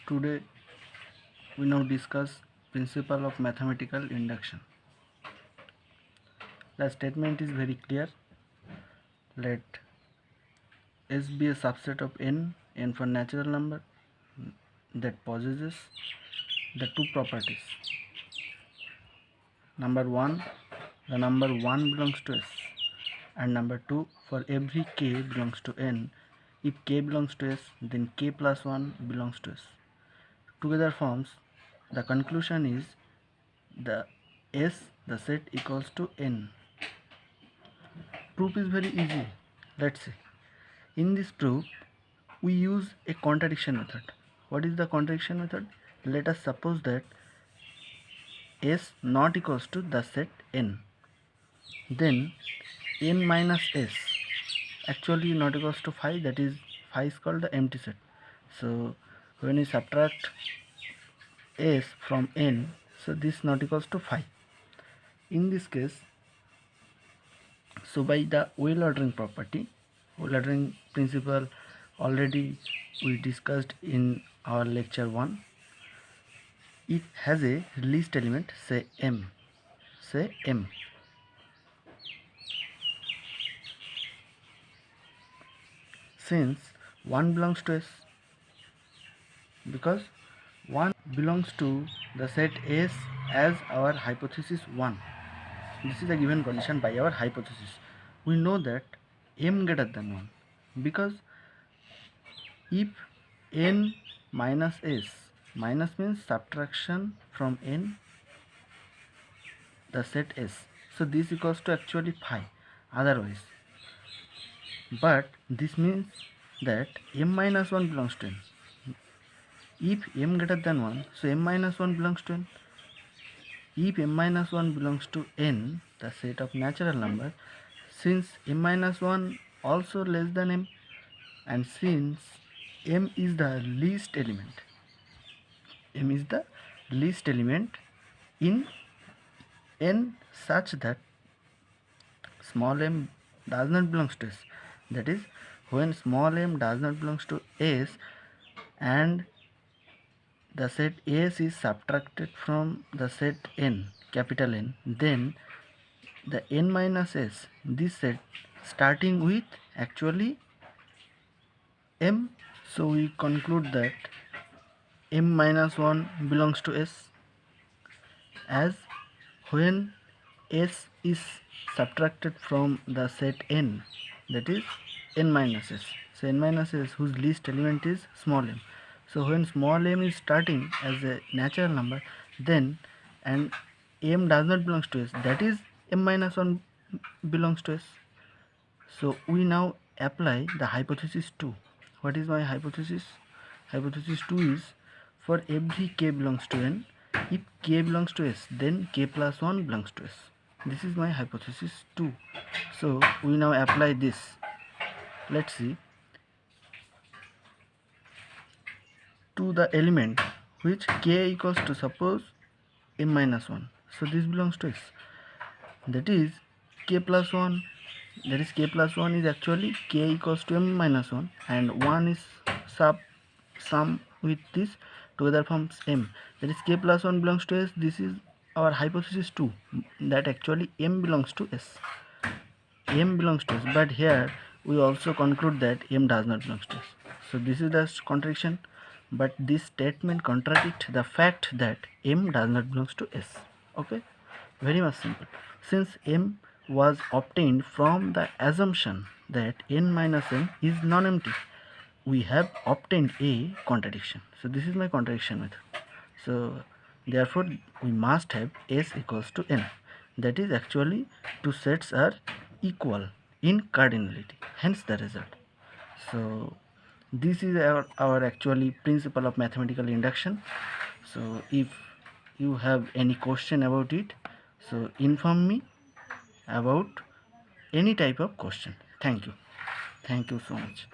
Today we now discuss principle of mathematical induction. The statement is very clear. Let S be a subset of n for natural number that possesses the two properties. Number 1, the number 1 belongs to S, and number 2, for every k belongs to n, if k belongs to S, then k plus 1 belongs to S. Together forms, the conclusion is the S, the set equals to n. Proof is very easy. Let's see. In this proof, we use a contradiction method. What is the contradiction method? Let us suppose that S not equals to the set n. Then n minus S actually not equals to phi, that is phi is called the empty set. So when we subtract S from n, so this not equals to phi. In this case, so by the Weyl ordering property, Weyl ordering principle already we discussed in our lecture 1. It has a least element, say m. Since 1 belongs to S, because 1 belongs to the set S as our hypothesis 1. This is a given condition by our hypothesis. We know that m greater than 1, because if n minus S, minus means subtraction from n the set S, so this equals to actually phi otherwise, but this means that m minus 1 belongs to n. If m greater than 1, so m minus 1 belongs to n. If m minus 1 belongs to n, the set of natural number, since m minus 1 also less than m, and since m is the least element, in n such that small m does not belongs to S. That is, when small m does not belongs to S and the set S is subtracted from the set n, capital N, then the n minus S, this set starting with actually m, so we conclude that m minus 1 belongs to S, as when S is subtracted from the set n, that is n minus S. So n minus S whose least element is small m. So when small m is starting as a natural number, then and m does not belongs to S, that is m minus 1 belongs to S. So we now apply the hypothesis 2. What is my hypothesis? Hypothesis 2 is, for every k belongs to n, if k belongs to S, then k plus 1 belongs to S. This is my hypothesis 2. So we now apply this. Let's see. To the element which k equals to, suppose, m minus 1. So this belongs to S. That is k plus 1. That is k plus 1 is actually k equals to m minus 1, and 1 is sum with this, together forms m. That is k plus 1 belongs to S. This is our hypothesis 2, that actually m belongs to S. M belongs to S, but here we also conclude that m does not belong to S. So this is the contradiction, but this statement contradicts the fact that m does not belong to S. Okay, very much simple. Since m was obtained from the assumption that n minus n is non-empty, we have obtained a contradiction. So this is my contradiction method. So therefore we must have S equals to n. That is, actually two sets are equal in cardinality, hence the result. So this is our actually principle of mathematical induction. So if you have any question about it, so inform me about any type of question. Thank you so much.